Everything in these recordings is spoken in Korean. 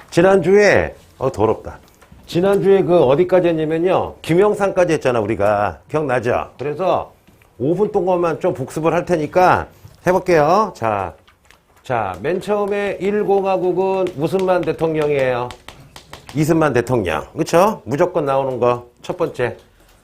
지난주에 더럽다. 지난주에 그 어디까지 했냐면요, 김영삼까지 했잖아 우리가. 기억나죠? 그래서 5분 동안만 좀 복습을 할 테니까 해볼게요. 자, 맨 처음에 1공화국은 무슨 만 대통령이에요? 이승만 대통령. 그쵸? 무조건 나오는 거. 첫 번째,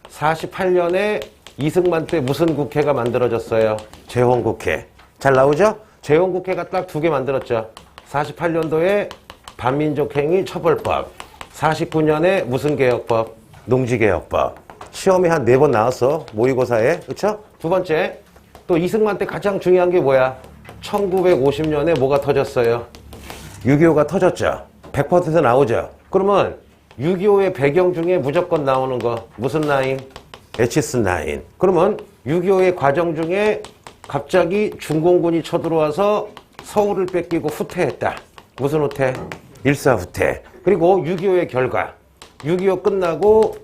48년에 이승만 때 무슨 국회가 만들어졌어요? 재헌국회. 잘 나오죠? 재헌국회가 딱 2개 만들었죠. 48년도에 반민족행위 처벌법, 49년에 무슨 개혁법? 농지개혁법. 시험에 한 4번 나왔어, 모의고사에. 그쵸? 두 번째, 또 이승만 때 가장 중요한 게 뭐야? 1950년에 뭐가 터졌어요? 6.25가 터졌죠. 100% 나오죠. 그러면 6.25의 배경 중에 무조건 나오는 거 무슨 라인? 에치스 라인. 그러면 6.25의 과정 중에 갑자기 중공군이 쳐들어와서 서울을 뺏기고 후퇴했다. 무슨 후퇴? 일사후퇴. 그리고 6.25의 결과. 6.25 끝나고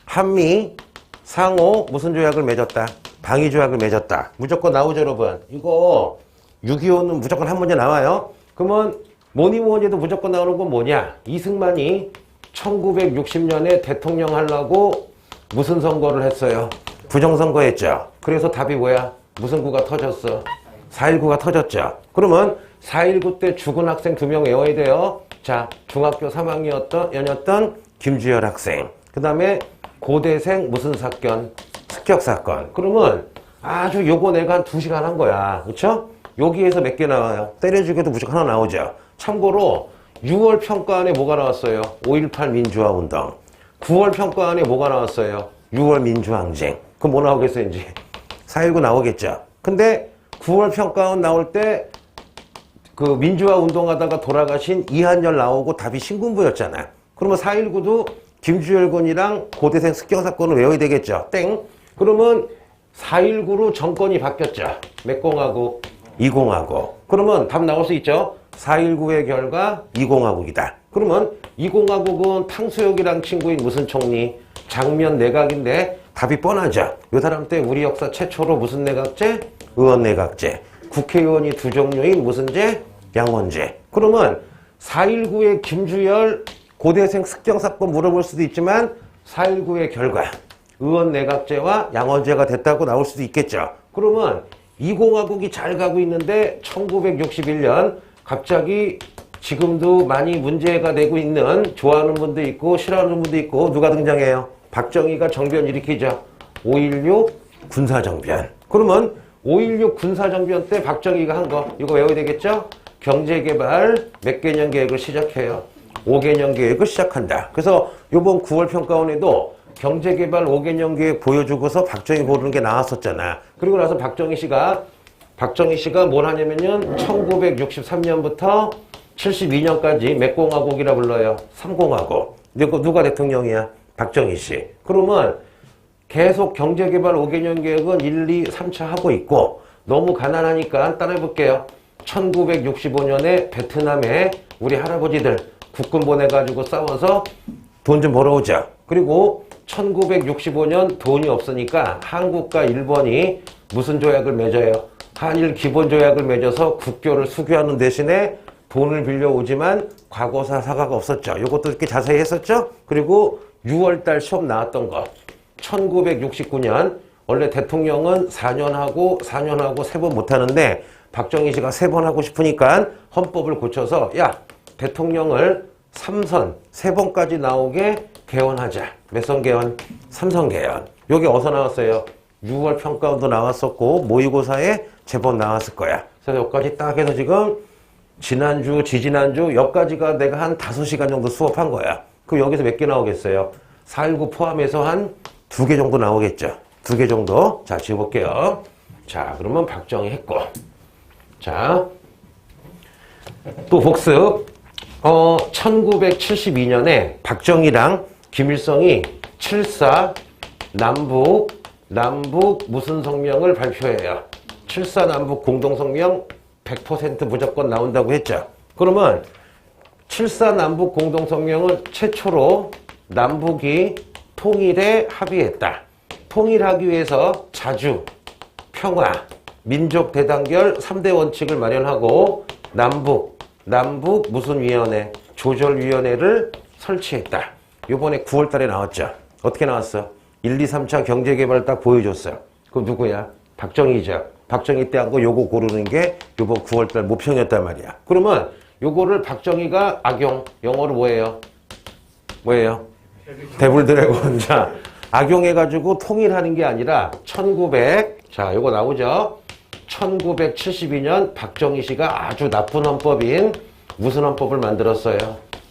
한미 상호 무슨 조약을 맺었다? 방위조약을 맺었다. 무조건 나오죠, 여러분. 이거 6.25는 무조건 한 문제 나와요. 그러면 뭐니 해도 무조건 나오는 건 뭐냐? 이승만이 1960년에 대통령 하려고 무슨 선거를 했어요? 부정선거 했죠. 그래서 답이 뭐야? 무슨 구가 터졌어? 4.19가 터졌죠. 그러면 4.19 때 죽은 학생 2명 외워야 돼요. 자, 중학교 3학년이었던 김주열 학생. 그 다음에 고대생 무슨 사건? 습격 사건. 그러면 아주 요거 내가 한 2시간 한 거야. 그쵸? 여기에서 몇 개 나와요? 때려주기도 무조건 하나 나오죠. 참고로 6월 평가안에 뭐가 나왔어요? 5.18 민주화 운동. 9월 평가안에 뭐가 나왔어요? 6월 민주항쟁. 그럼 뭐 나오겠어요, 이제? 4.19 나오겠죠. 근데 9월 평가원 나올 때 그 민주화 운동하다가 돌아가신 이한열 나오고 답이 신군부였잖아. 그러면 4.19도 김주열 군이랑 고대생 습격 사건을 외워야 되겠죠. 땡. 그러면 4.19로 정권이 바뀌었죠. 몇 공화국? 2공화국. 그러면 답 나올 수 있죠. 4.19의 결과 2공화국이다. 그러면 2공화국은 탕수육이랑 친구인 무슨 총리? 장면 내각인데 답이 뻔하죠. 이 사람 때 우리 역사 최초로 무슨 내각제? 의원 내각제. 국회의원이 2종류인 무슨 제? 양원제. 그러면 4.19의 김주열 고대생 습격 사건 물어볼 수도 있지만 4.19의 결과 의원 내각제와 양원제가 됐다고 나올 수도 있겠죠. 그러면 2공화국이 잘 가고 있는데 1961년 갑자기 지금도 많이 문제가 되고 있는, 좋아하는 분도 있고 싫어하는 분도 있고, 누가 등장해요? 박정희가 정변 일으키죠. 5.16 군사정변. 그러면 5.16 군사정변 때 박정희가 한 거 이거 외워야 되겠죠? 경제개발 몇 개년 계획을 시작해요? 5개년 계획을 시작한다. 그래서 이번 9월 평가원에도 경제개발 5개년 계획 보여주고서 박정희 고르는 게 나왔었잖아. 그리고 나서 박정희 씨가 뭘 하냐면요, 1963년부터 72년까지 몇 공화국이라 불러요? 3공화국. 누가 대통령이야? 박정희 씨. 그러면 계속 경제개발 5개년 계획은 1, 2, 3차 하고 있고, 너무 가난하니까 따라해볼게요. 1965년에 베트남에 우리 할아버지들 국군 보내가지고 싸워서 돈 좀 벌어오자. 그리고 1965년 돈이 없으니까 한국과 일본이 무슨 조약을 맺어요? 한일 기본조약을 맺어서 국교를 수교하는 대신에 돈을 빌려오지만 과거사 사과가 없었죠. 이것도 이렇게 자세히 했었죠. 그리고 6월달 시험 나왔던 것. 1969년 원래 대통령은 4년 하고 3번 못하는데 박정희 씨가 3번 하고 싶으니까 헌법을 고쳐서 야, 대통령을 3선 3번까지 나오게 개헌하자. 몇 선 개헌? 3선 개헌. 요게 어디서 나왔어요? 6월 평가원도 나왔었고 모의고사에 제법 나왔을 거야. 그래서 여기까지 딱 해서 지금 지난주, 지지난주 여기까지가 내가 한 5시간 정도 수업한 거야. 그럼 여기서 몇 개 나오겠어요? 4.19 포함해서 한 2개 정도 나오겠죠. 2개 정도. 자, 지워볼게요. 자, 그러면 박정희 했고. 자, 또 복습. 1972년에 박정희랑 김일성이 7.4 남북 무슨 성명을 발표해요. 7.4 남북 공동성명 100% 무조건 나온다고 했죠. 그러면 7.4 남북 공동성명은 최초로 남북이 통일에 합의했다. 통일하기 위해서 자주, 평화, 민족 대단결 3대 원칙을 마련하고 남북 남북 무슨 위원회, 조절위원회를 설치했다. 요번에 9월 달에 나왔죠. 어떻게 나왔어? 1, 2, 3차 경제개발 딱 보여줬어요. 그럼 누구야? 박정희죠. 박정희 때 한 거 요거 고르는 게 요번 9월 달 모평이었단 말이야. 그러면 요거를 박정희가 악용, 영어로 뭐예요? 뭐예요? 데블 드래곤. 자, 악용해가지고 통일하는 게 아니라 자, 요거 나오죠? 1972년 박정희 씨가 아주 나쁜 헌법인 무슨 헌법을 만들었어요?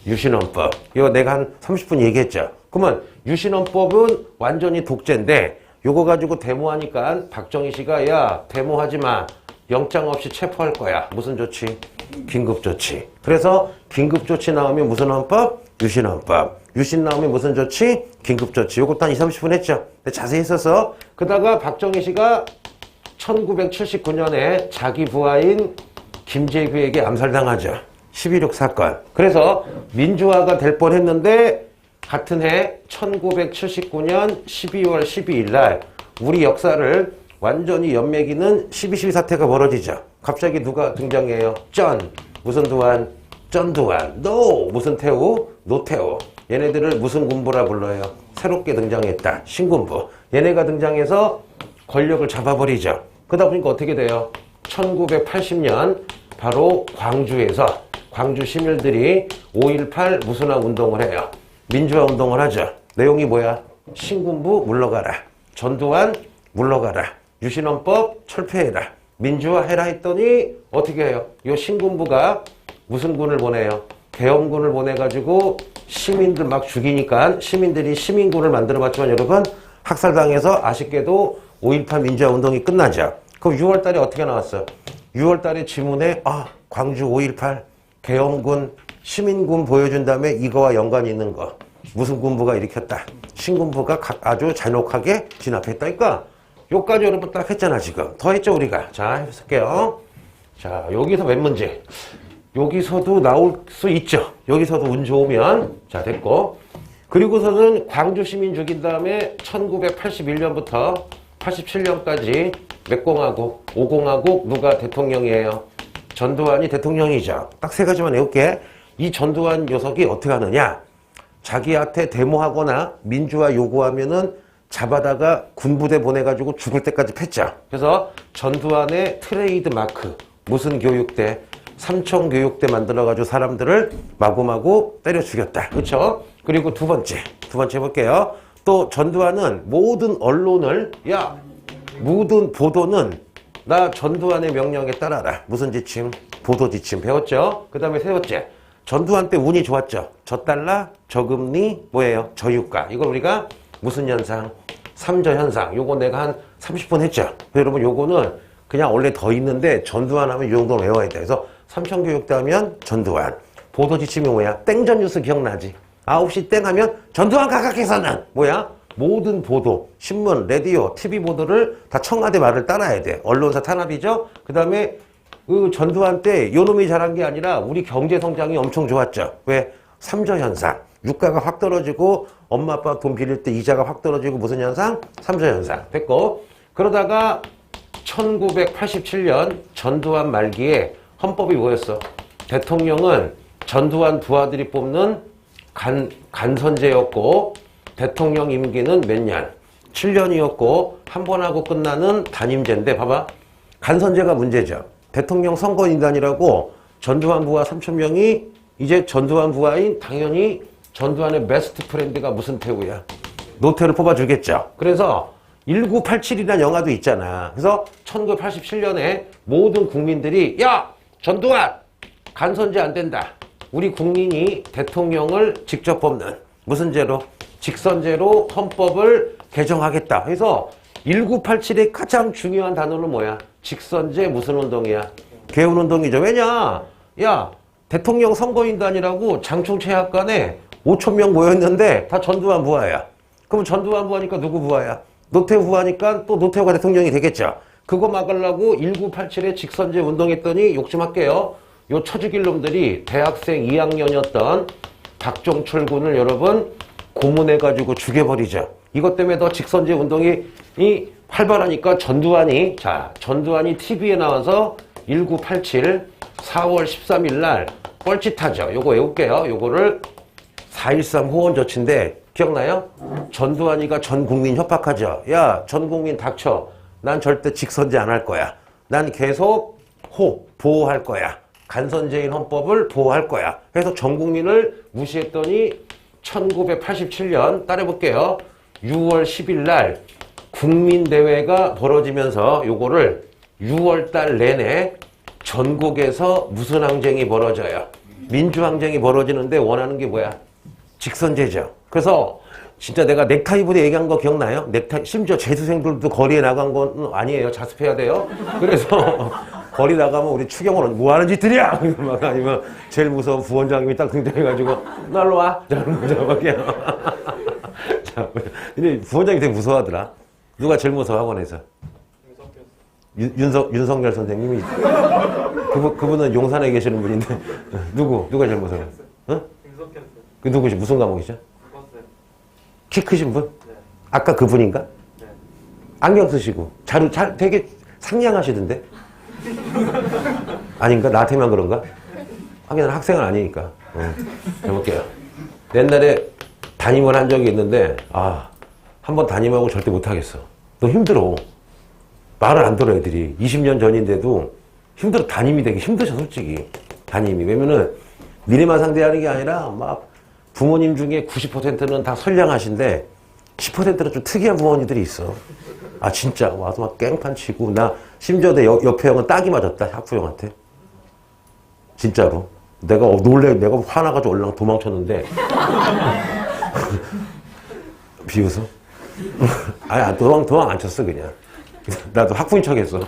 유신헌법. 이거 내가 한 30분 얘기했죠? 그러면 유신헌법은 완전히 독재인데 요거 가지고 데모하니까 박정희 씨가 야, 데모하지 마. 영장 없이 체포할 거야. 무슨 조치? 긴급조치. 그래서 긴급조치 나오면 무슨 헌법? 유신헌법. 유신 나오면 무슨 조치? 긴급조치. 요것도 한 20, 30분 했죠? 근데 자세히 써서 그러다가 박정희 씨가 1979년에 자기 부하인 김재규에게 암살당하죠. 12.6 사건. 그래서 민주화가 될 뻔했는데 같은 해 1979년 12월 12일 날 우리 역사를 완전히 연매기는 12.12 사태가 벌어지죠. 갑자기 누가 등장해요? 무슨 두한? 전두환. 무슨 태우? 노태우. 얘네들을 무슨 군부라 불러요? 새롭게 등장했다. 신군부. 얘네가 등장해서 권력을 잡아버리죠. 그러다 보니까 어떻게 돼요? 1980년 바로 광주에서 광주 시민들이 5.18 무슨화 운동을 해요. 민주화 운동을 하죠. 내용이 뭐야? 신군부 물러가라. 전두환 물러가라. 유신헌법 철폐해라. 민주화해라 했더니 어떻게 해요? 이 신군부가 무슨 군을 보내요? 계엄군을 보내가지고 시민들 막 죽이니까 시민들이 시민군을 만들어봤지만 여러분 학살당해서 아쉽게도 5.18 민주화 운동이 끝나죠. 그럼 6월 달에 어떻게 나왔어? 6월 달에 지문에 광주 5.18 계엄군 시민군 보여준 다음에 이거와 연관이 있는 거. 무슨 군부가 일으켰다. 신군부가 아주 잔혹하게 진압했다니까. 요까지 여러분 딱 했잖아 지금. 더 했죠 우리가. 자 해볼게요. 자 여기서 몇 문제. 여기서도 나올 수 있죠. 여기서도 운 좋으면. 자 됐고. 그리고서는 광주 시민 죽인 다음에 1981년부터 87년까지 몇 공화국? 5공화국 누가 대통령이에요? 전두환이 대통령이죠. 딱 세 가지만 외울게. 이 전두환 녀석이 어떻게 하느냐? 자기한테 데모하거나 민주화 요구하면은 잡아다가 군부대 보내가지고 죽을 때까지 팼죠. 그래서 전두환의 트레이드 마크. 무슨 교육대? 삼청교육대 만들어가지고 사람들을 마구마구 때려 죽였다. 그렇죠? 그리고 두 번째 볼게요. 또 전두환은 모든 언론을 모든 보도는 나 전두환의 명령에 따라라. 무슨 지침? 보도 지침 배웠죠? 그 다음에 세 번째. 전두환 때 운이 좋았죠. 저달러, 저금리, 뭐예요? 저유가. 이걸 우리가 무슨 현상? 삼저현상. 요거 내가 한 30분 했죠. 여러분 요거는 그냥 원래 더 있는데 전두환 하면 이 정도는 외워야 돼. 그래서 삼청교육대 하면 전두환. 보도 지침이 뭐야? 땡전 뉴스 기억나지? 9시 땡 하면 전두환 각각에서는 뭐야? 모든 보도, 신문, 라디오, TV 보도를 다 청와대 말을 따라야 돼. 언론사 탄압이죠? 그 다음에 그 전두환 때 요놈이 잘한 게 아니라 우리 경제 성장이 엄청 좋았죠. 왜? 삼저현상. 유가가 확 떨어지고 엄마 아빠 돈 빌릴 때 이자가 확 떨어지고 무슨 현상? 삼저현상. 됐고. 그러다가 1987년 전두환 말기에 헌법이 뭐였어? 대통령은 전두환 부하들이 뽑는 간선제였고 대통령 임기는 몇 년? 7년이었고 한 번 하고 끝나는 단임제인데 봐봐. 간선제가 문제죠. 대통령 선거인단이라고 전두환 부하 3,000명이 이제 전두환 부하인 당연히 전두환의 베스트 프렌드가 무슨 태우야? 노태우를 뽑아주겠죠. 그래서 1987이라는 영화도 있잖아. 그래서 1987년에 모든 국민들이 전두환 간선제 안 된다. 우리 국민이 대통령을 직접 뽑는 무슨 제로? 직선제로 헌법을 개정하겠다. 그래서 1987의 가장 중요한 단어는 뭐야? 직선제 무슨 운동이야? 개헌운동이죠. 왜냐? 대통령 선거인단이라고 장충체육관에 5,000명 모였는데 다 전두환 부하야. 그럼 전두환 부하니까 누구 부하야? 노태우 부하니까 또 노태우가 대통령이 되겠죠. 그거 막으려고 1987에 직선제 운동했더니 욕심할게요. 요 처죽일 놈들이 대학생 2학년이었던 박종철 군을 여러분 고문해가지고 죽여버리죠. 이것 때문에 더 직선제 운동이 활발하니까 전두환이 TV에 나와서 1987 4월 13일 날 뻘짓하죠. 요거 외울게요. 요거를 4.13 호원조치인데 기억나요? 전두환이가 전 국민 협박하죠. 야, 전 국민 닥쳐. 난 절대 직선제 안 할 거야. 난 계속 보호할 거야. 간선제인 헌법을 보호할 거야. 그래서 전 국민을 무시했더니 1987년 따라해볼게요. 6월 10일 날 국민대회가 벌어지면서 요거를 6월 달 내내 전국에서 무슨 항쟁이 벌어져요? 민주항쟁이 벌어지는데 원하는 게 뭐야? 직선제죠. 그래서 진짜 내가 넥타이 부대 얘기한 거 기억나요? 넥타이, 심지어 재수생들도 거리에 나간 건 아니에요. 자습해야 돼요. 그래서 거리 나가면 우리 추경호는 뭐 하는 짓들이야! 막 아니면 제일 무서운 부원장님이 딱 등장해가지고 날로 와! 자, 그럴게요. 자, 근데 부원장이 되게 무서워하더라. 누가 제일 무서워, 학원에서? 윤석열 선생님이. 그분은 용산에 계시는 분인데. 누가 제일 무서워? 응? 그 누구시? 무슨 과목이죠? 키 크신 분? 네. 아까 그분인가? 네. 안경 쓰시고. 되게 상냥하시던데? 아닌가? 나한테만 그런가? 하긴 학생은 아니니까. 해볼게요. 옛날에 담임을 한 적이 있는데, 한번 담임하고 절대 못하겠어. 너 힘들어. 말을 안 들어, 애들이. 20년 전인데도 힘들어. 담임이 되게 힘드셔, 솔직히. 담임이. 왜냐면은, 니네만 상대하는 게 아니라, 막, 부모님 중에 90%는 다 선량하신데, 10%는 좀 특이한 부모님들이 있어. 진짜. 와서 막 깽판 치고, 나, 심지어 내 옆에 형은 딱이 맞았다, 학부형한테. 진짜로. 내가 내가 화나가지고 얼랑 도망쳤는데. 비웃어? 도망 안 쳤어, 그냥. 나도 학부인 척 했어.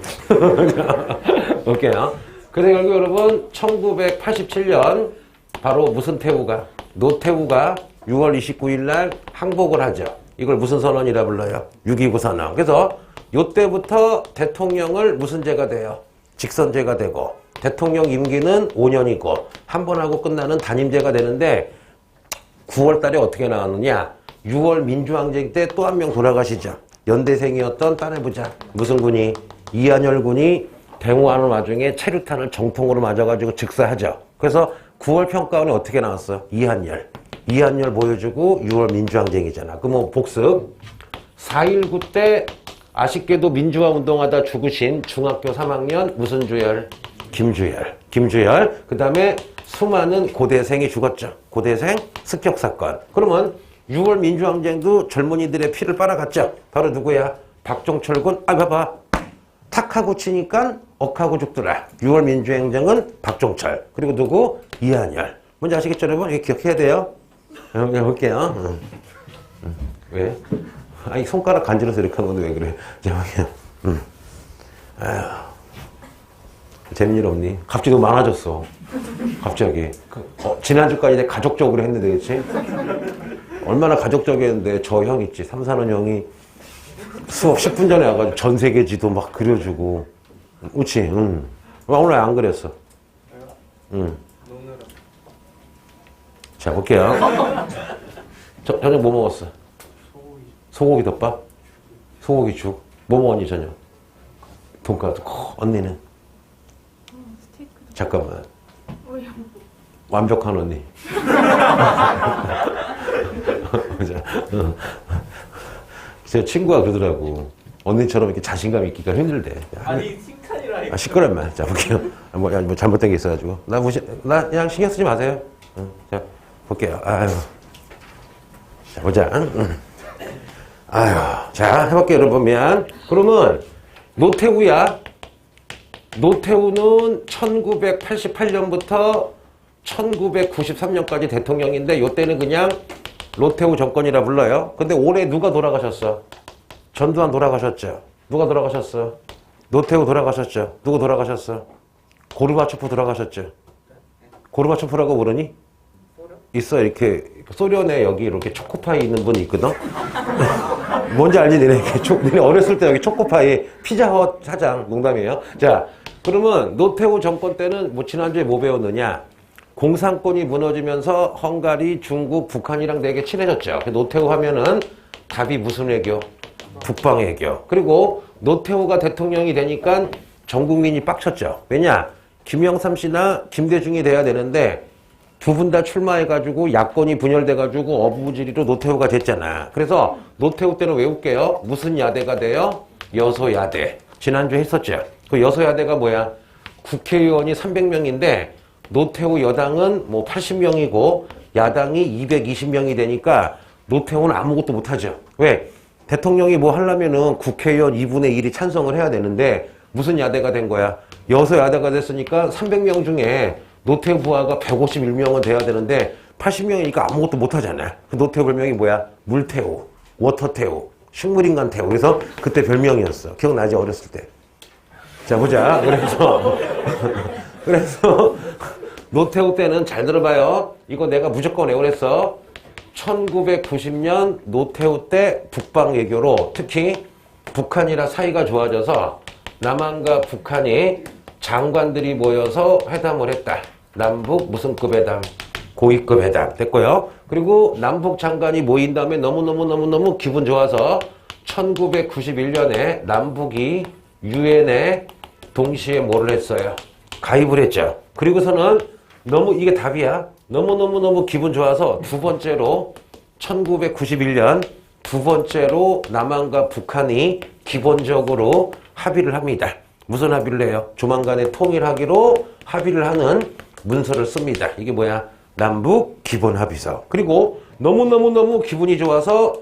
볼게요. 그래서 결국 여러분, 1987년, 바로 무슨 태우가? 노태우가 6월 29일 날 항복을 하죠. 이걸 무슨 선언이라 불러요? 6.29 선언. 그래서 요때부터 대통령을 무슨 제가 돼요? 직선제가 되고, 대통령 임기는 5년이고, 한 번 하고 끝나는 단임제가 되는데, 9월 달에 어떻게 나왔느냐? 6월 민주항쟁 때 또 한 명 돌아가시죠. 연대생이었던 따내보자. 무슨 군이? 이한열 군이 대모하는 와중에 체류탄을 정통으로 맞아가지고 즉사하죠. 그래서 9월 평가원이 어떻게 나왔어? 이한열 보여주고 6월 민주항쟁이잖아. 그럼 복습. 4.19 때 아쉽게도 민주화 운동하다 죽으신 중학교 3학년 무슨 주열? 김주열. 그 다음에 수많은 고대생이 죽었죠. 고대생 습격사건. 그러면 6월 민주항쟁도 젊은이들의 피를 빨아갔죠. 바로 누구야? 박종철 군. 봐봐. 탁하고 치니까 억하고 죽더라. 6월 민주항쟁은 박종철. 그리고 누구? 이한열. 뭔지 아시겠죠, 여러분? 이거 기억해야 돼요. 해볼게요. 왜? 손가락 간지러서 이렇게 하는 건데 왜 그래? 자, 볼게요. 재밌는 일 없니? 갑자기 너무 많아졌어. 갑자기. 지난주까지 내가 가족적으로 했는데, 그치? 얼마나 가족적이었는데, 저 형 있지. 3, 4년 형이 수업 10분 전에 와가지고 전 세계 지도 막 그려주고. 그치? 응. 오늘 안 그랬어? 응. 자, 볼게요. 저녁 뭐 먹었어? 소고기 덮밥? 소고기 죽? 뭐 먹었니, 저녁? 돈가스. 언니는? 스테이크. 잠깐만. 완벽한 언니. 제 친구가 그러더라고. 언니처럼 이렇게 자신감 있기가 힘들대. 아니, 칭찬이라. 시끄러운 말. 자, 볼게요. 뭐 잘못된 게 있어가지고. 나 그냥 신경 쓰지 마세요. 자, 볼게요. 자, 보자. 자, 해볼게요, 여러분. 미안. 그러면, 노태우야. 노태우는 1988년부터 1993년까지 대통령인데, 요때는 그냥 노태우 정권이라 불러요. 근데 올해 누가 돌아가셨어? 전두환 돌아가셨죠? 누가 돌아가셨어? 노태우 돌아가셨죠? 누구 돌아가셨어? 고르바초프 돌아가셨죠? 고르바초프라고 모르니? 있어, 이렇게. 소련에 여기 이렇게 초코파이 있는 분이 있거든? 뭔지 알지, 니네? 니네 어렸을 때 여기 초코파이 피자헛 사장, 농담이에요. 자, 그러면 노태우 정권 때는 지난주에 뭐 배웠느냐? 공산권이 무너지면서 헝가리, 중국, 북한이랑 되게 친해졌죠. 노태우 하면은 답이 무슨 외교? 북방 외교. 그리고 노태우가 대통령이 되니까 전 국민이 빡쳤죠. 왜냐? 김영삼 씨나 김대중이 돼야 되는데 두 분 다 출마해가지고 야권이 분열돼가지고 어부지리로 노태우가 됐잖아. 그래서 노태우 때는 외울게요. 무슨 야대가 돼요? 여소야대. 지난주에 했었죠. 그 여소야대가 뭐야? 국회의원이 300명인데 노태우 여당은 뭐 80명이고 야당이 220명이 되니까 노태우는 아무것도 못하죠. 왜? 대통령이 뭐 하려면은 국회의원 2분의 1이 찬성을 해야 되는데 무슨 야대가 된 거야? 여소야대가 됐으니까 300명 중에 노태우 부하가 151명은 돼야 되는데 80명이니까 아무것도 못하잖아. 그 노태우 별명이 뭐야? 물태우, 워터태우, 식물인간 태우. 그래서 그때 별명이었어. 기억나지? 어렸을 때. 자, 보자. 그래서 노태우 때는 잘 들어봐요. 이거 내가 무조건 외우랬어. 1990년 노태우 때 북방 외교로 특히 북한이랑 사이가 좋아져서 남한과 북한이 장관들이 모여서 회담을 했다. 남북 무슨 급 회담? 고위급 회담 됐고요. 그리고 남북 장관이 모인 다음에 너무너무 기분 좋아서 1991년에 남북이 유엔에 동시에 뭐를 했어요? 가입을 했죠. 그리고서는 이게 답이야. 너무 기분 좋아서 두 번째로 1991년 두 번째로 남한과 북한이 기본적으로 합의를 합니다. 무슨 합의를 해요? 조만간에 통일하기로 합의를 하는 문서를 씁니다. 이게 뭐야? 남북 기본합의서. 그리고 너무 기분이 좋아서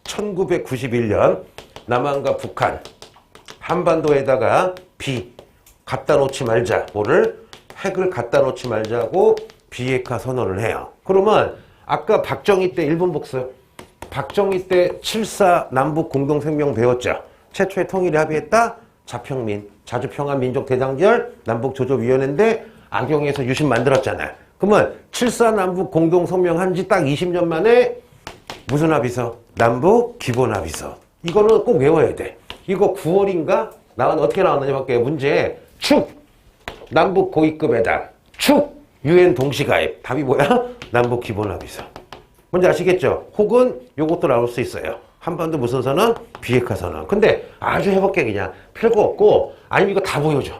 1991년 남한과 북한 한반도에다가 갖다 놓지 말자. 핵을 갖다 놓지 말자고 비핵화 선언을 해요. 그러면 아까 박정희 때 일본 복습. 박정희 때 7.4 남북 공동성명 배웠죠. 최초의 통일에 합의했다. 자평민, 자주평화민족대장절 남북조조위원회인데 악용해서 유신 만들었잖아. 그러면 7.4 남북 공동성명 한 지 딱 20년 만에 무슨 합의서? 남북 기본합의서. 이거는 꼭 외워야 돼. 이거 9월인가? 어떻게 나왔느냐 볼게요. 문제. 남북 고위급 회담. 유엔 동시가입. 답이 뭐야? 남북 기본합의서. 뭔지 아시겠죠? 혹은 요것도 나올 수 있어요. 한반도 무슨 선언? 비핵화 선언. 근데 아주 해볼게 그냥. 별거 없고 아니면 이거 다 보여줘.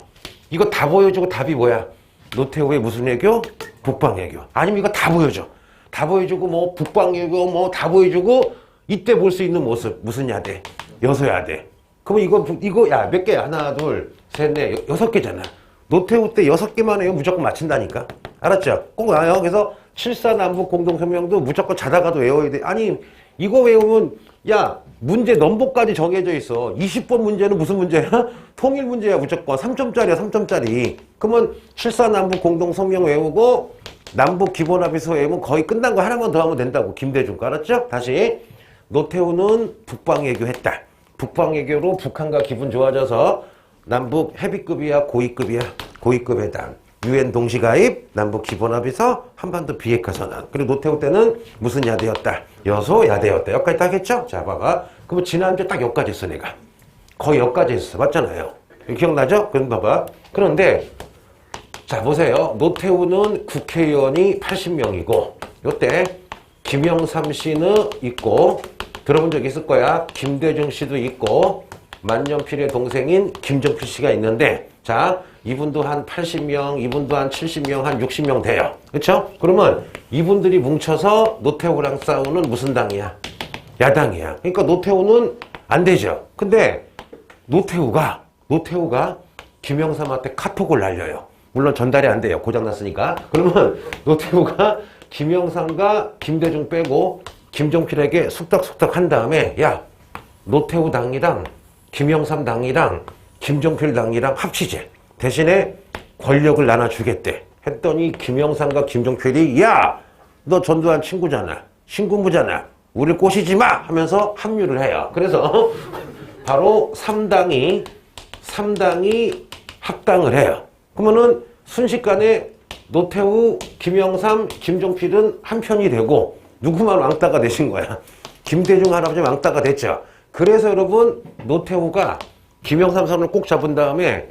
이거 다 보여주고 답이 뭐야? 노태우의 무슨 외교? 북방 외교. 아니면 이거 다 보여줘. 다 보여주고 뭐 북방 외교 뭐 다 보여주고 이때 볼 수 있는 모습. 무슨 야대? 여소야대. 그러면 이거 야 몇 개야? 하나 둘 셋 넷 6개잖아. 노태우 때 6개만 해요. 무조건 맞힌다니까. 알았죠? 꼭 나와요. 그래서 7.4 남북 공동성명도 무조건 자다가도 외워야 돼. 아니 이거 외우면 야 문제 넘버까지 정해져 있어. 20번 문제는 무슨 문제야? 통일 문제야 무조건. 3점짜리야 3점짜리. 그러면 7.4 남북 공동성명 외우고 남북 기본합의서 외우면 거의 끝난 거 하나만 더 하면 된다고. 김대중 거 알았죠? 다시 노태우는 북방 외교했다. 북방 외교로 북한과 기분 좋아져서 남북 헤비급이야 고위급이야? 고위급 회담. 유엔 동시가입, 남북 기본합의서, 한반도 비핵화 선언. 그리고 노태우 때는 무슨 야대였다? 여소야대였다. 여기까지 딱 했죠? 자, 봐봐. 그럼 지난주에 딱 여기까지 했어, 내가. 거의 여기까지 했어. 맞잖아요. 기억나죠? 그럼 봐봐. 그런데, 자, 보세요. 노태우는 국회의원이 80명이고, 요때 김영삼 씨는 있고, 들어본 적 있을 거야. 김대중 씨도 있고, 만년필의 동생인 김정필 씨가 있는데, 자, 이분도 한 80명, 이분도 한 70명, 한 60명 돼요. 그렇죠? 그러면 이분들이 뭉쳐서 노태우랑 싸우는 무슨 당이야? 야당이야. 그러니까 노태우는 안 되죠. 근데 노태우가 김영삼한테 카톡을 날려요. 물론 전달이 안 돼요. 고장났으니까. 그러면 노태우가 김영삼과 김대중 빼고 김정필에게 숙닥숙닥 한 다음에 야, 노태우 당이랑 김영삼 당이랑 김정필 당이랑 합치재. 대신에 권력을 나눠주겠대. 했더니 김영삼과 김정필이 야! 너 전두환 친구잖아. 신군부잖아. 우리를 꼬시지 마! 하면서 합류를 해요. 그래서 바로 3당이 합당을 해요. 그러면은 순식간에 노태우, 김영삼, 김정필은 한 편이 되고 누구만 왕따가 되신 거야. 김대중 할아버지 왕따가 됐죠. 그래서 여러분 노태우가 김영삼 선을 꼭 잡은 다음에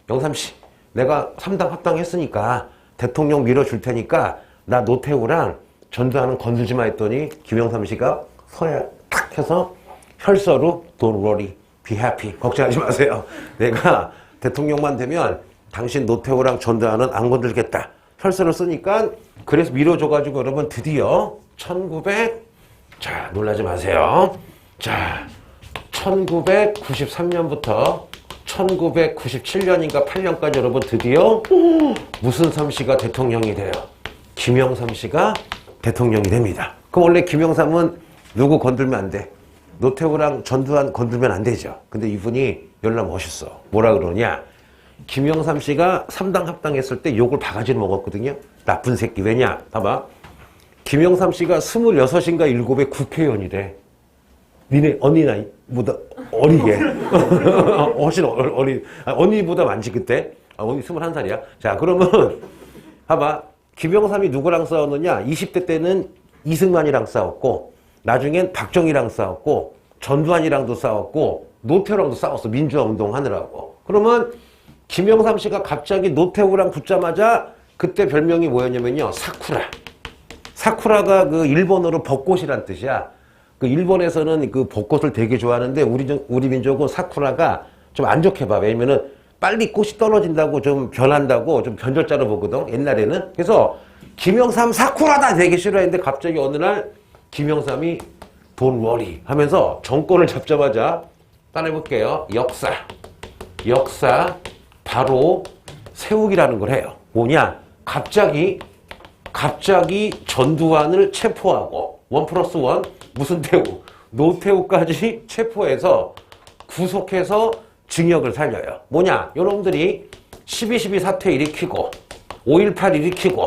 영삼씨 내가 3당 합당했으니까 대통령 밀어줄 테니까 나 노태우랑 전두환은 건들지 마 했더니 김영삼 씨가 서야 탁 해서 혈서로 Don't worry, be happy. 걱정하지 마세요. 내가 대통령만 되면 당신 노태우랑 전두환은 안 건들겠다. 혈서를 쓰니까 그래서 밀어줘가지고 여러분 드디어 자, 놀라지 마세요. 자, 1993년부터 1997년인가 8년까지 여러분 드디어 무슨 삼씨가 대통령이 돼요? 김영삼 씨가 대통령이 됩니다. 그럼 원래 김영삼은 누구 건들면 안 돼? 노태우랑 전두환 건들면 안 되죠. 근데 이분이 열나 멋있어. 뭐라 그러냐? 김영삼 씨가 3당 합당했을 때 욕을 바가지로 먹었거든요. 나쁜 새끼. 왜냐? 봐봐. 김영삼 씨가 26인가 7의 국회의원이래. 니네 언니 나이보다 어리게. 훨씬 어리. 언니보다 많지 그때. 언니 21살이야. 자, 그러면 봐봐. 김영삼이 누구랑 싸웠느냐? 20대 때는 이승만이랑 싸웠고, 나중엔 박정희랑 싸웠고, 전두환이랑도 싸웠고, 노태우랑도 싸웠어. 민주화 운동 하느라고. 그러면 김영삼 씨가 갑자기 노태우랑 붙자마자 그때 별명이 뭐였냐면요. 사쿠라. 사쿠라가 그 일본어로 벚꽃이란 뜻이야. 그 일본에서는 그 벚꽃을 되게 좋아하는데 우리 민족은 사쿠라가 좀 안 좋게 봐. 왜냐면은 빨리 꽃이 떨어진다고 좀 변한다고 좀 변절자로 보거든. 옛날에는. 그래서 김영삼 사쿠라다 되게 싫어했는데 갑자기 어느 날 김영삼이 Don't worry 하면서 정권을 잡자마자 따라해볼게요. 역사 바로 세우기라는 걸 해요. 뭐냐? 갑자기 전두환을 체포하고 1+1 무슨 태우 노태우까지 체포해서 구속해서 징역을 살려요. 뭐냐? 여러분들이 12.12 사태 일으키고 5.18 일으키고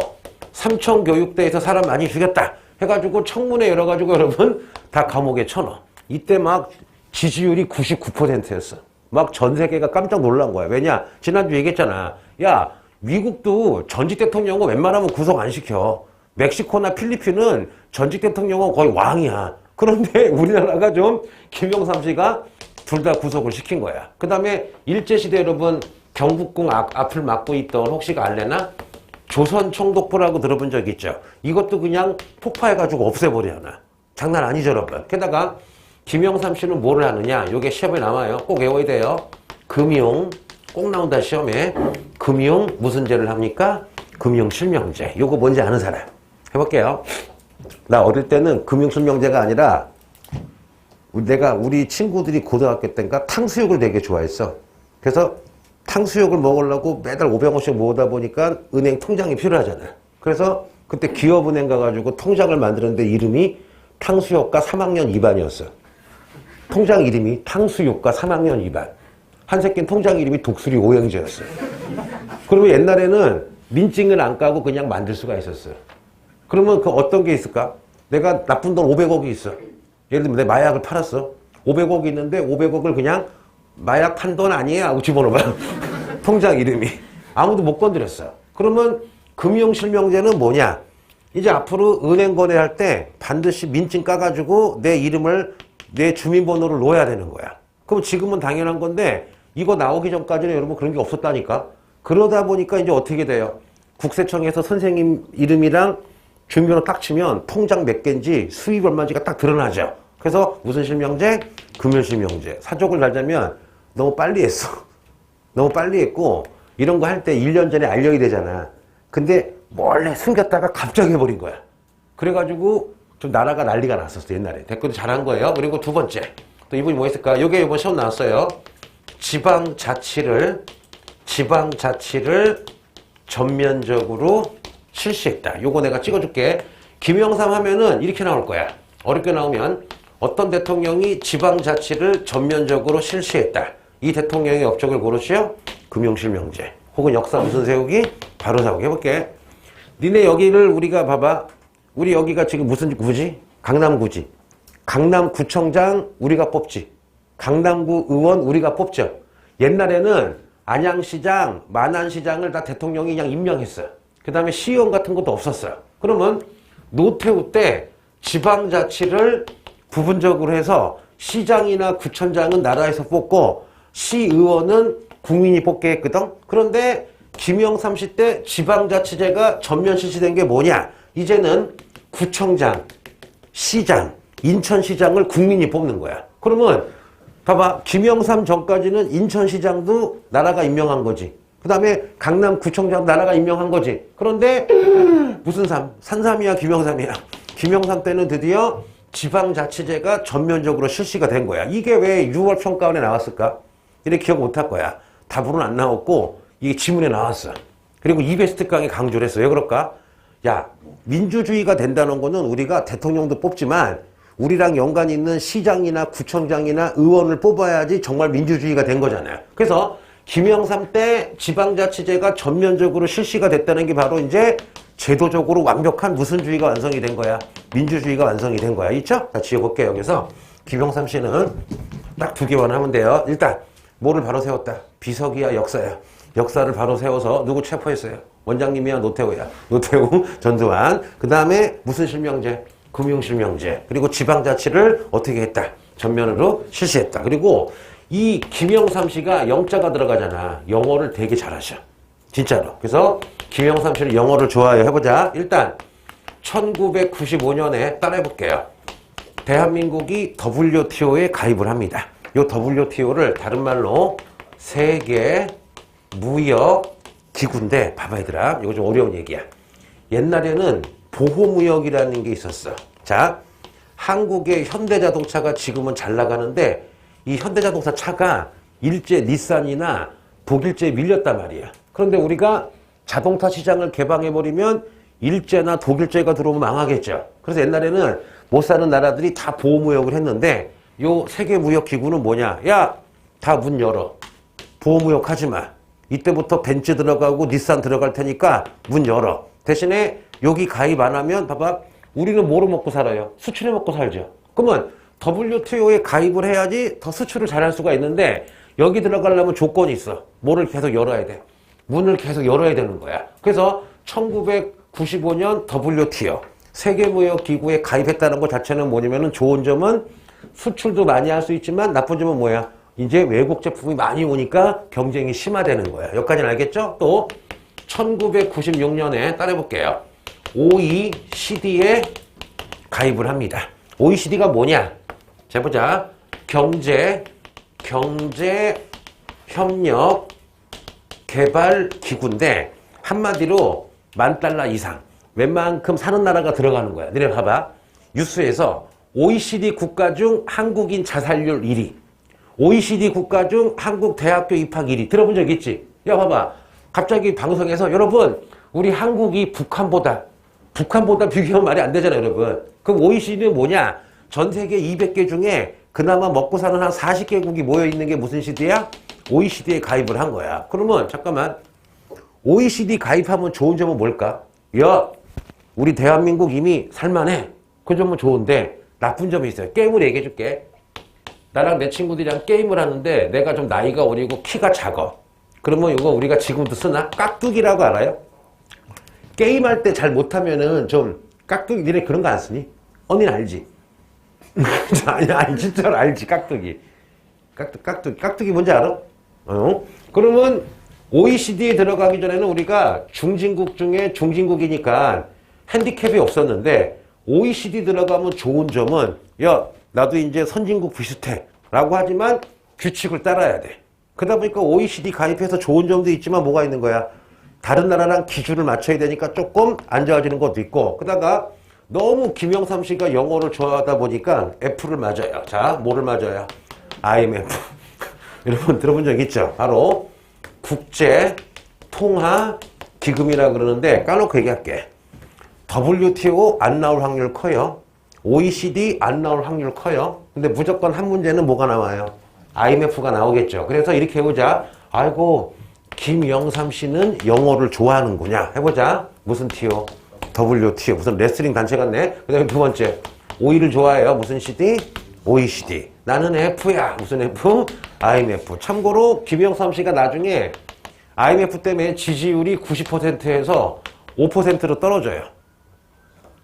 삼청교육대에서 사람 많이 죽였다 해가지고 청문회 열어가지고 여러분 다 감옥에 쳐넣어. 이때 막 지지율이 99%였어. 막 전 세계가 깜짝 놀란 거야. 왜냐? 지난주 얘기했잖아. 야, 미국도 전직 대통령은 웬만하면 구속 안 시켜. 멕시코나 필리핀은 전직 대통령은 거의 왕이야. 그런데 우리나라가 좀 김영삼 씨가 둘 다 구속을 시킨 거야. 그 다음에 일제시대 여러분 경복궁 앞을 막고 있던 혹시가 알래나? 조선총독부라고 들어본 적 있죠? 이것도 그냥 폭파해가지고 없애버려나. 장난 아니죠, 여러분. 게다가 김영삼 씨는 뭐를 하느냐? 요게 시험에 나와요. 꼭 외워야 돼요. 금융, 꼭 나온다 시험에. 금융 무슨 죄를 합니까? 금융실명죄. 요거 뭔지 아는 사람. 해볼게요. 나 어릴 때는 금융실명죄가 아니라 우리 친구들이 고등학교 때인가 탕수육을 되게 좋아했어. 그래서 탕수육을 먹으려고 매달 500원씩 모으다 보니까 은행 통장이 필요하잖아. 그래서 그때 기업은행 가가지고 통장을 만들었는데 이름이 탕수육과 3학년 2반이었어. 통장 이름이 탕수육과 3학년 2반. 한 새끼는 통장 이름이 독수리 오형제였어. 그러면 옛날에는 민증을 안 까고 그냥 만들 수가 있었어. 그러면 그 어떤 게 있을까? 내가 나쁜 돈 500억이 있어. 예를 들면 내 마약을 팔았어. 500억이 있는데 500억을 그냥 마약 판 돈 아니에요 하고 집어넣어봐. 통장 이름이. 아무도 못 건드렸어. 그러면 금융실명제는 뭐냐? 이제 앞으로 은행 거래할 때 반드시 민증 까가지고 내 이름을 내 주민번호를 넣어야 되는 거야. 그럼 지금은 당연한 건데 이거 나오기 전까지는 여러분 그런 게 없었다니까. 그러다 보니까 이제 어떻게 돼요? 국세청에서 선생님 이름이랑 주민번호 딱 치면 통장 몇 개인지 수입 얼마인지가 딱 드러나죠. 그래서 무슨 실명제? 금융실명제. 사족을 달자면 너무 빨리 했어. 너무 빨리 했고 이런 거 할 때 1년 전에 알려야 되잖아. 근데 몰래 숨겼다가 갑자기 해버린 거야. 그래가지고 좀 나라가 난리가 났었어 옛날에. 댓글도 잘한 거예요. 그리고 두 번째 또 이분이 뭐 했을까? 요게 이번 시험 나왔어요. 지방자치를 전면적으로 실시했다. 요거 내가 찍어줄게. 김영삼 하면은 이렇게 나올 거야. 어렵게 나오면 어떤 대통령이 지방자치를 전면적으로 실시했다. 이 대통령의 업적을 고르시오. 금융실명제. 혹은 역사 무슨 세우기? 바로 세우기. 해볼게. 니네 여기를 우리가 봐봐. 우리 여기가 지금 무슨 구지? 강남구지. 강남구청장 우리가 뽑지. 강남구 의원 우리가 뽑죠. 옛날에는 안양시장, 만안시장을 다 대통령이 그냥 임명했어. 그 다음에 시의원 같은 것도 없었어요. 그러면 노태우 때 지방자치를 부분적으로 해서 시장이나 구청장은 나라에서 뽑고 시의원은 국민이 뽑게 했거든. 그런데 김영삼 씨 때 지방자치제가 전면 실시된 게 뭐냐? 이제는 구청장, 시장, 인천시장을 국민이 뽑는 거야. 그러면 봐봐. 김영삼 전까지는 인천시장도 나라가 임명한 거지. 그 다음에 강남구청장 나라가 임명한 거지. 그런데 무슨 산삼이야 김영삼이야. 김영삼 때는 드디어 지방자치제가 전면적으로 실시가 된 거야. 이게 왜 6월 평가원에 나왔을까? 이렇게 기억 못할 거야. 답으로는 안 나왔고 이게 지문에 나왔어. 그리고 이베스트 강이 강조를 했어. 왜 그럴까? 야, 민주주의가 된다는 거는 우리가 대통령도 뽑지만 우리랑 연관이 있는 시장이나 구청장이나 의원을 뽑아야지 정말 민주주의가 된 거잖아요. 그래서 김영삼 때 지방자치제가 전면적으로 실시가 됐다는 게 바로 이제 제도적으로 완벽한 무슨 주의가 완성이 된 거야? 민주주의가 완성이 된 거야. 있죠? 자, 지어볼게요. 여기서 김영삼 씨는 딱 두 개만 하면 돼요. 일단 뭐를 바로 세웠다? 비석이야 역사야. 역사를 바로 세워서 누구 체포했어요? 원장님이야 노태우야. 노태우, 전두환. 그 다음에 무슨 실명제? 금융실명제. 그리고 지방자치를 어떻게 했다? 전면으로 실시했다. 그리고 이 김영삼 씨가 영자가 들어가잖아. 영어를 되게 잘하셔. 진짜로. 그래서 김영삼 씨는 영어를 좋아해요. 해보자. 일단 1995년에 따라해볼게요. 대한민국이 WTO에 가입을 합니다. 이 WTO를 다른 말로 세계 무역 기구인데 봐봐 얘들아. 이거 좀 어려운 얘기야. 옛날에는 보호무역이라는 게 있었어. 자, 한국의 현대자동차가 지금은 잘 나가는데 이 현대자동차 차가 일제 닛산이나 독일제에 밀렸단 말이야. 그런데 우리가 자동차 시장을 개방해버리면 일제나 독일제가 들어오면 망하겠죠. 그래서 옛날에는 못 사는 나라들이 다 보호무역을 했는데 요 세계무역기구는 뭐냐? 야, 다 문 열어. 보호무역 하지 마. 이때부터 벤츠 들어가고 닛산 들어갈 테니까 문 열어. 대신에 여기 가입 안 하면 봐봐. 우리는 뭐로 먹고 살아요? 수출해 먹고 살죠. 그러면 WTO에 가입을 해야지 더 수출을 잘할 수가 있는데 여기 들어가려면 조건이 있어. 뭐를 계속 열어야 돼. 문을 계속 열어야 되는 거야. 그래서 1995년 WTO 세계무역기구에 가입했다는 것 자체는 뭐냐면은 좋은 점은 수출도 많이 할 수 있지만 나쁜 점은 뭐야? 이제 외국 제품이 많이 오니까 경쟁이 심화되는 거야. 여기까지는 알겠죠? 또 1996년에 따라해볼게요. OECD에 가입을 합니다. OECD가 뭐냐? 자, 보자. 경제협력 개발기구인데 한마디로 $10,000 이상 웬만큼 사는 나라가 들어가는 거야. 너네 봐봐. 뉴스에서 OECD 국가 중 한국인 자살률 1위, OECD 국가 중 한국 대학교 입학 1위 들어본 적 있지? 야 봐봐. 갑자기 방송에서 여러분 우리 한국이 북한보다 비교하면 말이 안 되잖아요 여러분. 그럼 OECD는 뭐냐? 전 세계 200개 중에 그나마 먹고 사는 한 40개국이 모여있는 게 무슨 시대야? OECD에 가입을 한 거야. 그러면 잠깐만 OECD 가입하면 좋은 점은 뭘까? 야, 우리 대한민국 이미 살만해. 그 점은 좋은데 나쁜 점이 있어요. 게임을 얘기해 줄게. 나랑 내 친구들이랑 게임을 하는데 내가 좀 나이가 어리고 키가 작아. 그러면 이거 우리가 지금도 쓰나? 깍두기라고 알아요? 게임할 때 잘 못하면은 좀 깍두기 니네 그런 거 안 쓰니? 언니는 알지? 아니 진짜로 알지 깍두기. 깍두기 뭔지 알아? 그러면 OECD에 들어가기 전에는 우리가 중진국 중에 중진국이니까 핸디캡이 없었는데 OECD 들어가면 좋은 점은 야 나도 이제 선진국 비슷해 라고 하지만 규칙을 따라야 돼. 그러다 보니까 OECD 가입해서 좋은 점도 있지만 뭐가 있는 거야? 다른 나라랑 기준을 맞춰야 되니까 조금 안 좋아지는 것도 있고 그러다가 너무 김영삼 씨가 영어를 좋아하다 보니까 F를 맞아요. 자, 뭐를 맞아요? IMF. 여러분 들어본 적 있죠? 바로 국제통화기금이라 그러는데 까놓고 얘기할게. WTO 안 나올 확률 커요. OECD 안 나올 확률 커요. 근데 무조건 한 문제는 뭐가 나와요? IMF가 나오겠죠. 그래서 이렇게 해보자. 아이고 김영삼 씨는 영어를 좋아하는구나. 해보자. 무슨 TO? WTO. 무슨 레슬링 단체 같네. 그 다음에 두 번째. O를 좋아해요. 무슨 CD? OECD. 나는 F야. 무슨 F? IMF. 참고로 김영삼 씨가 나중에 IMF 때문에 지지율이 90%에서 5%로 떨어져요.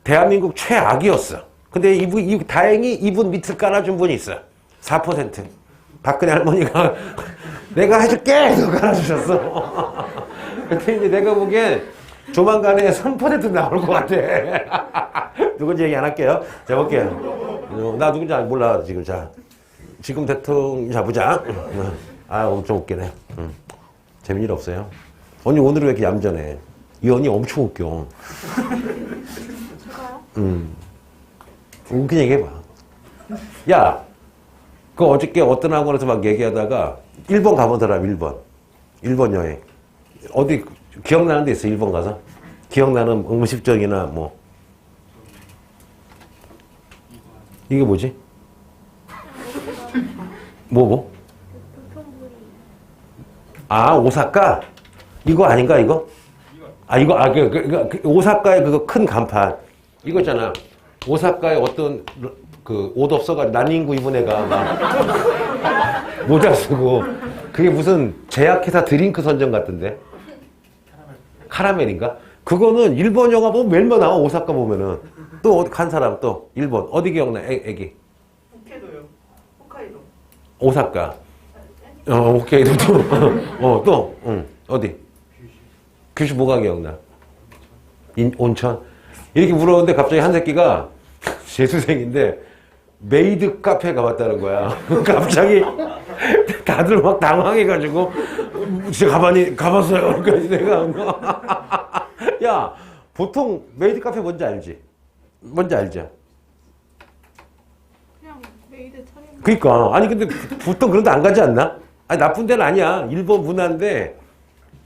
대한민국 최악이었어. 근데 다행히 이분 밑을 깔아준 분이 있어. 4%. 박근혜 할머니가 내가 해줄게! 해서 깔아주셨어. 근데 이제 내가 보기엔 조만간에 3% 나올 것 같아. 누군지 얘기 안 할게요. 자, 볼게요. 나 누군지 몰라, 지금. 자. 지금 대통령 잡으자. 아, 엄청 웃기네. 재밌는 일 없어요? 언니 오늘은 왜 이렇게 얌전해? 이 언니 엄청 웃겨. 제가요? 웃긴 얘기 해봐. 야, 그 어저께 어떤 학원에서 막 얘기하다가 일본 가보더라, 일본. 일본 여행. 어디 기억나는 데 있어, 일본 가서? 기억나는 음식점이나 뭐. 이게 뭐지? 뭐? 불평불이. 아, 오사카? 이거 아닌가, 이거? 아, 이거, 오사카의 그거 큰 간판. 이거 있잖아. 오사카에 어떤 그 옷 없어가지고 난닝구 입은 애가 막 모자 쓰고. 그게 무슨 제약회사 드링크 선정 같던데? 카라멜인가? 그거는 일본 영화 보면 매일만 나와, 오사카 보면은. 또 어디 간 사람 또, 일본. 어디 기억나, 애기? 홋카이도요. 홋카이도. 오사카. 오케이. 또, 어디? 규슈 뭐가 기억나? 온천? 이렇게 물어보는데 갑자기 한 새끼가 재수생인데 메이드 카페 가봤다는 거야. 갑자기 다들 막 당황해가지고 진짜 가봤어요. 그러니까 내가 야, 보통 메이드 카페 뭔지 알지? 뭔지 알죠? 그냥 메이드 차림. 그니까 아니 근데 보통 그런 데 안 가지 않나? 아니 나쁜 데는 아니야. 일본 문화인데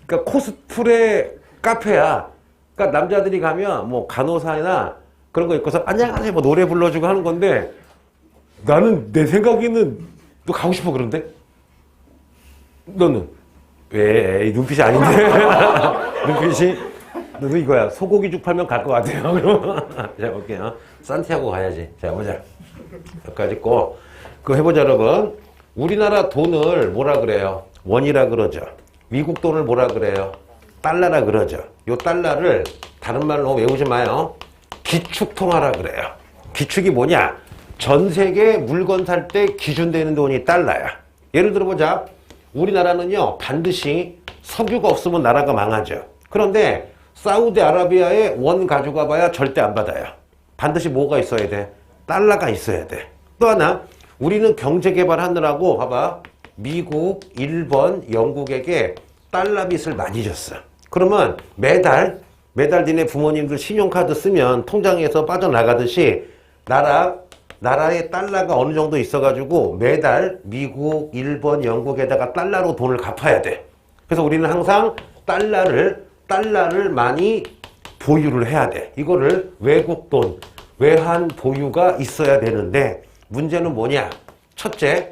그러니까 코스프레 카페야. 그러니까 남자들이 가면 뭐 간호사나 그런 거 입고서 안녕하세요 뭐 노래 불러주고 하는 건데 나는 내 생각에는 너 가고 싶어 그런데? 너는? 왜? 눈빛이 아닌데? 눈빛이? 너도 이거야. 소고기죽 팔면 갈 것 같아요. 그러면 자 볼게요. 산티아고 가야지. 자 보자. 여기까지 있고 그거 해보자 여러분. 우리나라 돈을 뭐라 그래요? 원이라 그러죠. 미국 돈을 뭐라 그래요? 달러라 그러죠. 요 달러를 다른 말로 외우지 마요. 기축통화라 그래요. 기축이 뭐냐? 전 세계 물건 살 때 기준되는 돈이 달러야. 예를 들어보자. 우리나라는요 반드시 석유가 없으면 나라가 망하죠. 그런데 사우디아라비아에 원 가져가 봐야 절대 안 받아요. 반드시 뭐가 있어야 돼? 달러가 있어야 돼. 또 하나 우리는 경제개발하느라고 봐봐. 미국, 일본, 영국에게 달러 빚을 많이 줬어. 그러면 매달 니네 부모님들 신용카드 쓰면 통장에서 빠져나가듯이 나라의 달러가 어느 정도 있어가지고 매달 미국, 일본, 영국에다가 달러로 돈을 갚아야 돼. 그래서 우리는 항상 달러를 많이 보유를 해야 돼. 이거를 외국 돈, 외환 보유가 있어야 되는데 문제는 뭐냐? 첫째,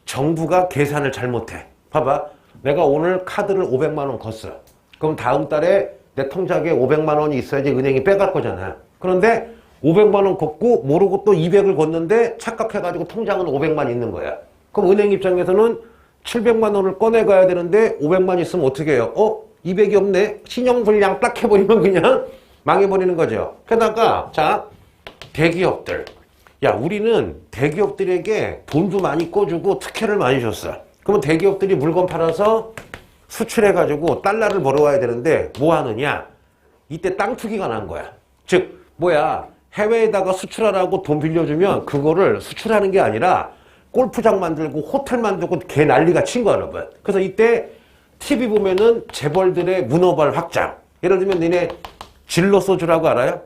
정부가 계산을 잘못해. 봐봐. 내가 오늘 카드를 500만 원 걷어. 그럼 다음 달에 내 통장에 500만 원이 있어야지 은행이 빼갈 거잖아. 그런데 500만 원 걷고 모르고 또 200을 걷는데 착각해가지고 통장은 500만 있는 거야. 그럼 은행 입장에서는 700만 원을 꺼내가야 되는데 500만 있으면 어떻게 해요? 200이 없네? 신용불량 딱 해버리면 그냥 망해버리는 거죠. 게다가 자 대기업들. 야 우리는 대기업들에게 돈도 많이 꿔주고 특혜를 많이 줬어. 그러면 대기업들이 물건 팔아서 수출해가지고 달러를 벌어와야 되는데 뭐 하느냐? 이때 땅 투기가 난 거야. 즉 해외에다가 수출하라고 돈 빌려주면 그거를 수출하는 게 아니라 골프장 만들고 호텔 만들고 개 난리가 친 거야 여러분. 그래서 이때 TV 보면은 재벌들의 문어발 확장. 예를 들면 니네 진로 소주라고 알아요?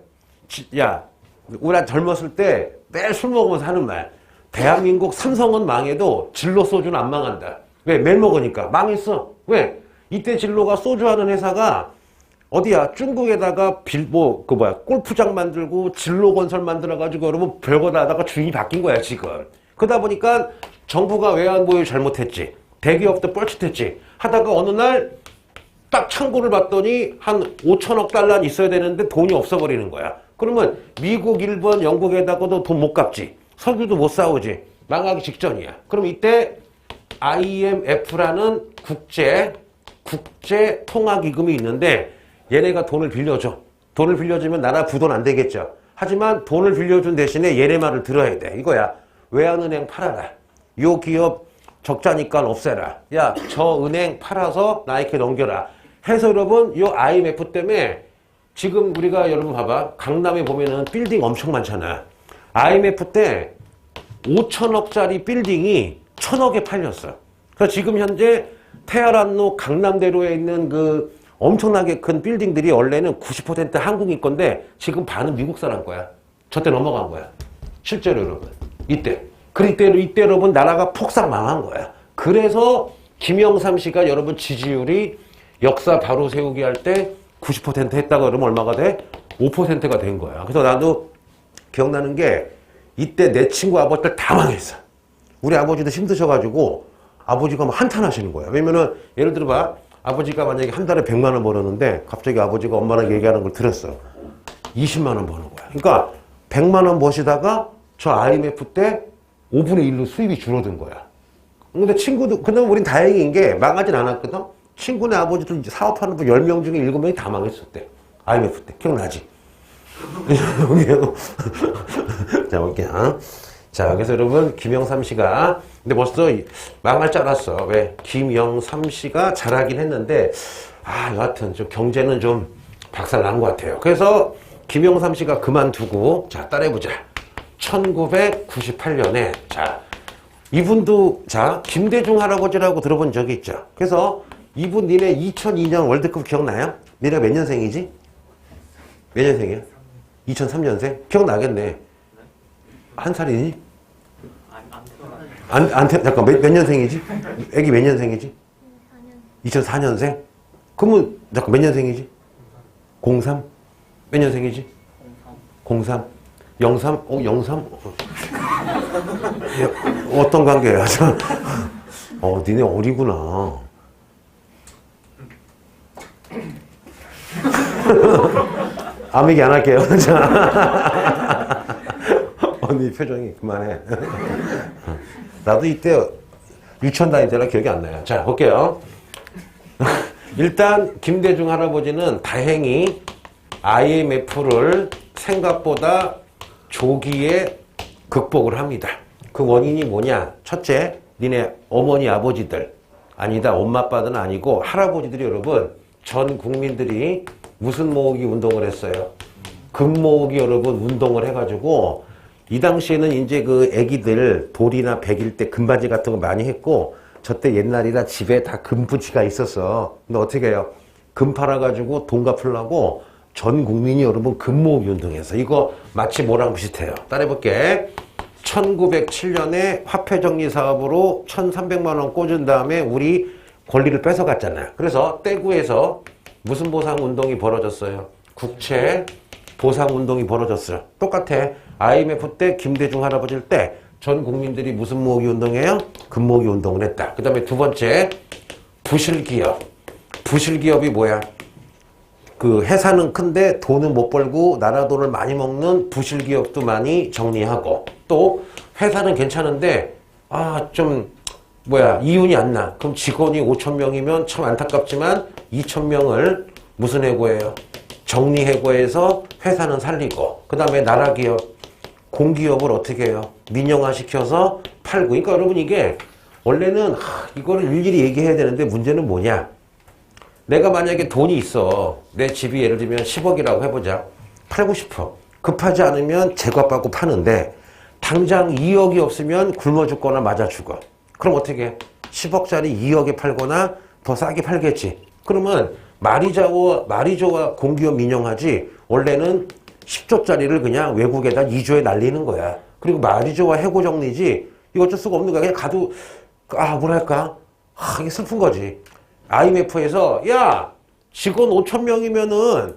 우리가 젊었을 때 매일 술 먹으면서 하는 말. 대한민국 삼성은 망해도 진로 소주는 안 망한다. 왜? 매일 먹으니까. 망했어. 왜? 이때 진로가 소주 하는 회사가 어디야? 중국에다가 골프장 만들고 진로 건설 만들어가지고 여러분 별거 다 하다가 주인이 바뀐 거야 지금. 그러다 보니까 정부가 외환 보유 잘못했지. 대기업도 뻘짓했지. 하다가 어느 날 딱 창고를 봤더니 한 5천억 달러는 있어야 되는데 돈이 없어버리는 거야. 그러면 미국, 일본, 영국에다가도 돈 못 갚지. 석유도 못 사오지. 망하기 직전이야. 그럼 이때 IMF라는 국제 통화기금이 있는데 얘네가 돈을 빌려줘. 돈을 빌려주면 나라 부돈 안 되겠죠. 하지만 돈을 빌려준 대신에 얘네 말을 들어야 돼. 이거야. 외환은행 팔아라. 요 기업 적자니까 없애라. 야, 저 은행 팔아서 나에게 넘겨라. 해서 여러분, 요 IMF 때문에 지금 우리가 여러분 봐봐. 강남에 보면은 빌딩 엄청 많잖아. IMF 때 5천억짜리 빌딩이 1,000억에 팔렸어요. 그래서 지금 현재 태아란로 강남대로에 있는 그 엄청나게 큰 빌딩들이 원래는 90% 한국인 건데 지금 반은 미국 사람 거야. 저때 넘어간 거야. 실제로 여러분. 이때 여러분 나라가 폭삭 망한 거야. 그래서 김영삼 씨가 여러분 지지율이 역사 바로 세우기 할 때 90% 했다가 그러면 얼마가 돼? 5%가 된 거야. 그래서 나도 기억나는 게 이때 내 친구 아버지들 다 망했어. 우리 아버지도 힘드셔가지고 아버지가 막 한탄하시는 거야. 왜냐면은 예를 들어봐. 아버지가 만약에 한 달에 100만 원 벌었는데 갑자기 아버지가 엄마랑 얘기하는 걸 들었어. 20만 원 버는 거야. 그러니까 100만 원 버시다가 저 IMF 때 5분의 1로 수입이 줄어든 거야. 근데 친구도, 근데 우린 다행인 게 망하진 않았거든? 친구네 아버지들 사업하는 분 10명 중에 7명이 다 망했었대. IMF 때. 기억나지? 자, 볼게요. 자, 그래서 여러분, 김영삼 씨가, 근데 벌써 망할 줄 알았어. 왜? 김영삼 씨가 잘하긴 했는데, 여하튼 좀 경제는 좀 박살 난 것 같아요. 그래서 김영삼 씨가 그만두고, 자, 따라해보자. 1998년에, 자, 이분도, 자, 김대중 할아버지라고 들어본 적이 있죠. 그래서 이분 니네 2002년 월드컵 기억나요? 니네 몇 년생이지? 몇 년생이야? 2003년생? 기억나겠네. 한 살이니? 잠깐, 몇 년생이지? 애기 몇 년생이지? 2004년생? 그러면, 잠깐, 몇 년생이지? 03? 몇 년생이지? 03. 03? 03? 어떤 관계야? 니네 어리구나. 아무 얘기 안 할게요. 언니 표정이 그만해. 나도 이때 유치원 다닐 때라 기억이 안 나요. 자, 볼게요. 일단 김대중 할아버지는 다행히 IMF를 생각보다 조기에 극복을 합니다. 그 원인이 뭐냐? 첫째, 니네 어머니 아버지들, 아니다 엄마 아빠는 아니고 할아버지들이 여러분 전 국민들이 무슨 모으기 운동을 했어요? 금 모으기 여러분 운동을 해가지고 이 당시에는 이제 그 애기들 돌이나 백일 때 금바지 같은 거 많이 했고 저때 옛날이라 집에 다 금부치가 있었어. 근데 어떻게 해요? 금 팔아가지고 돈 갚으려고 전 국민이 여러분 금 모으기 운동했어. 이거 마치 뭐랑 비슷해요. 따라해볼게. 1907년에 화폐정리 사업으로 1,300만 원 꽂은 다음에 우리 권리를 뺏어갔잖아요. 그래서 대구에서 무슨 보상운동이 벌어졌어요? 국채 보상운동이 벌어졌어요. 똑같아. IMF 때 김대중 할아버지일 때 전 국민들이 무슨 모으기 운동이에요? 금 모으기 운동을 했다. 그 다음에 두 번째, 부실기업. 부실기업이 뭐야? 그 회사는 큰데 돈은 못 벌고 나라 돈을 많이 먹는 부실기업도 많이 정리하고 또 회사는 괜찮은데 이윤이 안 나. 그럼 직원이 5,000명이면 참 안타깝지만 2,000명을 무슨 해고해요? 정리해고해서 회사는 살리고 그 다음에 나라기업, 공기업을 어떻게 해요? 민영화시켜서 팔고. 그러니까 여러분 이게 원래는 이거를 일일이 얘기해야 되는데 문제는 뭐냐? 내가 만약에 돈이 있어. 내 집이 예를 들면 10억이라고 해보자. 팔고 싶어. 급하지 않으면 제값받고 파는데 당장 2억이 없으면 굶어 죽거나 맞아 죽어. 그럼 어떻게 해? 10억짜리 2억에 팔거나 더 싸게 팔겠지. 그러면 마리조와 공기업 민영하지 원래는 10조짜리를 그냥 외국에다 2조에 날리는 거야. 그리고 마리조와 해고정리지 이거 어쩔 수가 없는 거야. 그냥 가도 이게 슬픈 거지. IMF에서 야 직원 5,000명이면은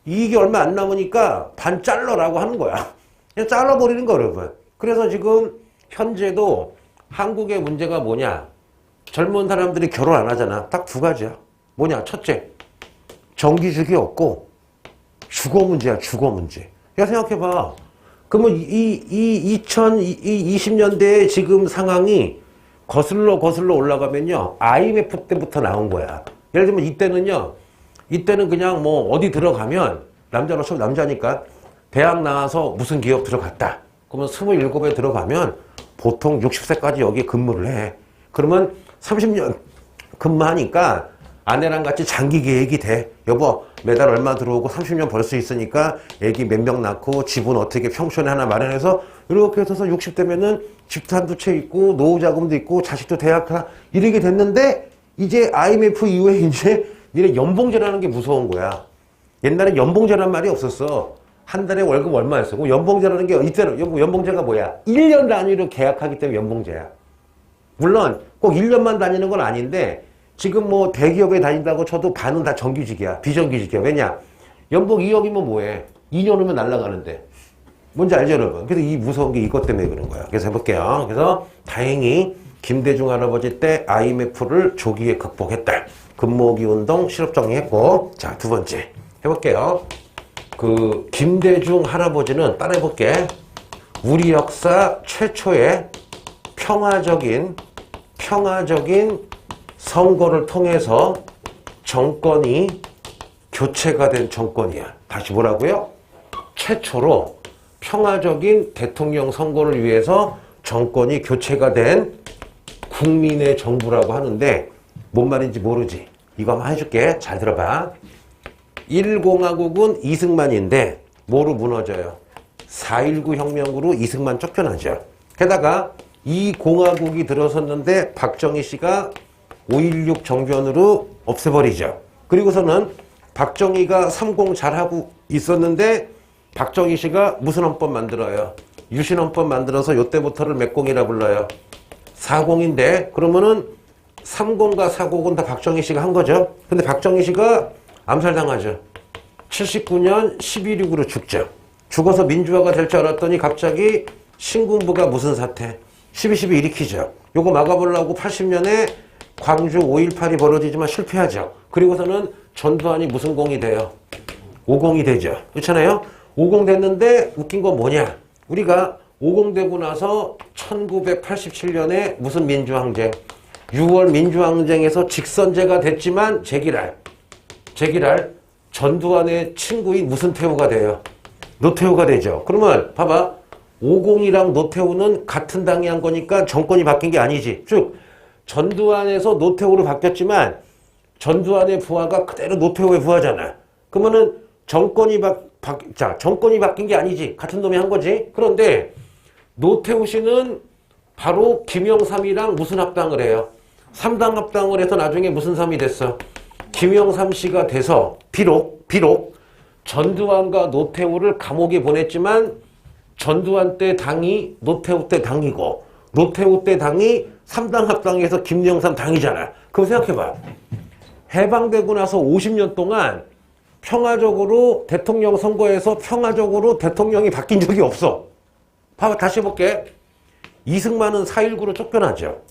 이익이 얼마 안 남으니까 반 잘라라고 하는 거야. 그냥 잘라버리는 거야 여러분. 그래서 지금 현재도 한국의 문제가 뭐냐? 젊은 사람들이 결혼 안 하잖아. 딱 두 가지야. 뭐냐? 첫째, 정규직이 없고 주거 문제야. 주거 문제. 야 생각해봐. 그러면 이 2020년대의 지금 상황이 거슬러 올라가면요. IMF 때부터 나온 거야. 예를 들면 이때는 그냥 뭐 어디 들어가면 남자니까 대학 나와서 무슨 기업 들어갔다. 그러면 27에 들어가면 보통 60세까지 여기에 근무를 해. 그러면 30년 근무하니까 아내랑 같이 장기 계획이 돼. 여보, 매달 얼마 들어오고 30년 벌 수 있으니까 애기 몇 명 낳고 집은 어떻게 평촌에 하나 마련해서 이렇게 해서 60대면은 집도 한두 채 있고 노후 자금도 있고 자식도 대학 이렇게 됐는데 이제 IMF 이후에 이제 니네 연봉제라는 게 무서운 거야. 옛날에 연봉제란 말이 없었어. 한 달에 월급 얼마였어. 그럼 연봉제라는 게 이때는 연봉제가 뭐야? 1년 단위로 계약하기 때문에 연봉제야. 물론 꼭 1년만 다니는 건 아닌데 지금 뭐 대기업에 다닌다고 쳐도 반은 다 정규직이야. 비정규직이야. 왜냐? 연봉 2억이면 뭐해? 2년 후면 날아가는데. 뭔지 알죠, 여러분? 그래서 이 무서운 게 이것 때문에 그런 거야. 그래서 해볼게요. 그래서 다행히 김대중 할아버지 때 IMF를 조기에 극복했다. 금모으기 운동 실업 정리했고. 자, 두 번째 해볼게요. 그 김대중 할아버지는 따라해볼게. 우리 역사 최초의 평화적인 선거를 통해서 정권이 교체가 된 정권이야. 다시 뭐라고요? 최초로 평화적인 대통령 선거를 위해서 정권이 교체가 된 국민의 정부라고 하는데 뭔 말인지 모르지? 이거 한번 해줄게. 잘 들어봐. 1공화국은 이승만인데 뭐로 무너져요? 4.19 혁명으로 이승만 쫓겨나죠. 게다가 이 공화국이 들어섰는데 박정희 씨가 5.16 정변으로 없애버리죠. 그리고서는 박정희가 3공 잘하고 있었는데 박정희 씨가 무슨 헌법 만들어요? 유신헌법 만들어서 요때부터를 몇 공이라 불러요? 4공인데 그러면은 3공과 4공은 다 박정희 씨가 한 거죠. 근데 박정희 씨가 암살당하죠. 79년 12.6으로 죽죠. 죽어서 민주화가 될 줄 알았더니 갑자기 신군부가 무슨 사태? 12.12 일으키죠. 요거 막아보려고 80년에 광주 5.18이 벌어지지만 실패하죠. 그리고서는 전두환이 무슨 공이 돼요? 5공이 되죠. 그렇잖아요? 5공 됐는데 웃긴 건 뭐냐? 우리가 5공 되고 나서 1987년에 무슨 민주항쟁? 6월 민주항쟁에서 직선제가 됐지만 제기랄 전두환의 친구인 무슨 태우가 돼요? 노태우가 되죠. 그러면 봐봐. 5공이랑 노태우는 같은 당이 한 거니까 정권이 바뀐 게 아니지. 즉 전두환에서 노태우로 바뀌었지만 전두환의 부하가 그대로 노태우의 부하잖아. 그러면은 정권이 바뀐 게 아니지. 같은 놈이 한 거지. 그런데 노태우 씨는 바로 김영삼이랑 무슨 합당을 해요? 3당 합당을 해서 나중에 무슨 삼이 됐어? 김영삼 씨가 돼서 비록 전두환과 노태우를 감옥에 보냈지만 전두환 때 당이 노태우 때 당이고 노태우 때 당이 3당 합당해서 김영삼 당이잖아. 그럼 생각해봐. 해방되고 나서 50년 동안 평화적으로 대통령 선거에서 평화적으로 대통령이 바뀐 적이 없어. 봐봐. 다시 해볼게. 이승만은 4.19로 쫓겨나죠.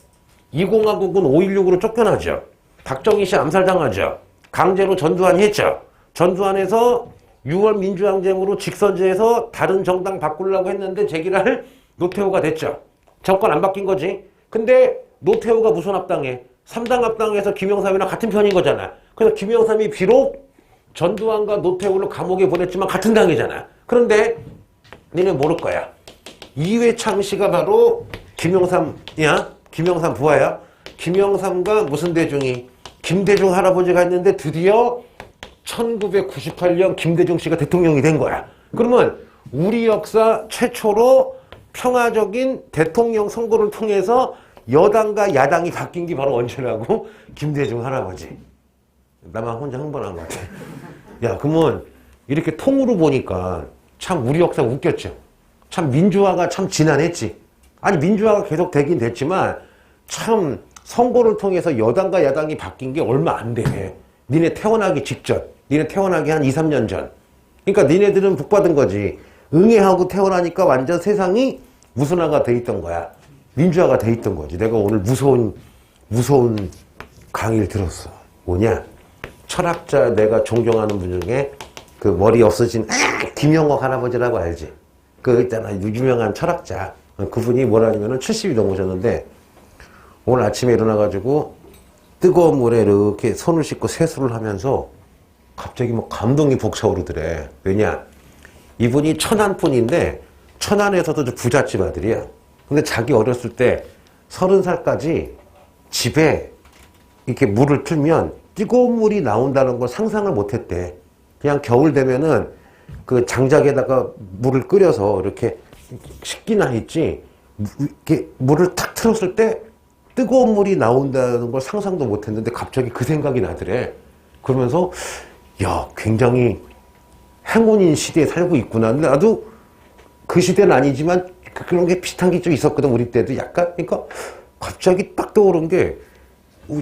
이공화국은 5.16으로 쫓겨나죠. 박정희 씨 암살당하죠. 강제로 전두환이 했죠. 전두환에서 6월 민주항쟁으로 직선제해서 다른 정당 바꾸려고 했는데 제기랄 노태우가 됐죠. 정권 안 바뀐 거지. 근데 노태우가 무슨 합당해? 3당 합당해서 김영삼이랑 같은 편인 거잖아. 그래서 김영삼이 비록 전두환과 노태우를 감옥에 보냈지만 같은 당이잖아. 그런데 너네 모를 거야. 이회창 씨가 바로 김영삼이야? 김영삼 부하야? 김영삼과 무슨 대중이? 김대중 할아버지가 있는데 드디어 1998년 김대중 씨가 대통령이 된 거야. 그러면 우리 역사 최초로 평화적인 대통령 선거를 통해서 여당과 야당이 바뀐 게 바로 언제라고? 김대중 할아버지. 나만 혼자 흥분한 것 같아. 야, 그러면 이렇게 통으로 보니까 참 우리 역사 웃겼죠. 참 민주화가 참 지난했지. 아니 민주화가 계속 되긴 됐지만 참 선거를 통해서 여당과 야당이 바뀐 게 얼마 안 돼. 니네 태어나기 직전. 니네 태어나기 한 2, 3년 전. 그러니까 니네들은 복받은 거지. 응애하고 태어나니까 완전 세상이 무슨화가 돼 있던 거야. 민주화가 돼 있던 거지. 내가 오늘 무서운 강의를 들었어. 뭐냐? 철학자 내가 존경하는 분 중에 그 머리 없어진 김영옥 할아버지라고 알지? 그 있잖아. 유명한 철학자. 그분이 뭐라냐면은 70이 넘으셨는데 오늘 아침에 일어나가지고 뜨거운 물에 이렇게 손을 씻고 세수를 하면서 갑자기 뭐 감동이 벅차오르더래. 왜냐? 이분이 천안분인데 천안에서도 부잣집 아들이야. 근데 자기 어렸을 때 30살까지 집에 이렇게 물을 틀면 뜨거운 물이 나온다는 걸 상상을 못 했대. 그냥 겨울 되면은 그 장작에다가 물을 끓여서 이렇게 식기나 했지, 이렇게 물을 탁 틀었을 때 뜨거운 물이 나온다는 걸 상상도 못 했는데 갑자기 그 생각이 나더래. 그러면서, 야, 굉장히 행운인 시대에 살고 있구나. 근데 나도 그 시대는 아니지만 그런 게 비슷한 게 좀 있었거든, 우리 때도 약간. 그러니까 갑자기 딱 떠오른 게,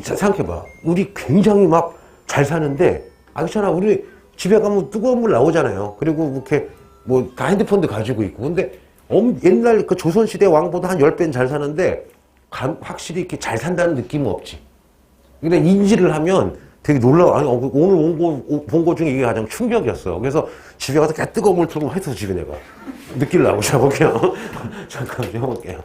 생각해봐. 우리 굉장히 막 잘 사는데, 그렇잖아. 우리 집에 가면 뜨거운 물 나오잖아요. 그리고 이렇게 뭐 다 핸드폰도 가지고 있고. 근데 옛날 그 조선시대 왕보다 한 10배는 잘 사는데, 확실히 이렇게 잘 산다는 느낌은 없지. 근데 인지를 하면 되게 놀라워. 아니, 오늘 본 거 중에 이게 가장 충격이었어. 그래서 집에 가서 그냥 뜨거운 물 틀고 해서 집에 내가 느끼려고 자볼게요. 잠깐 해볼게요.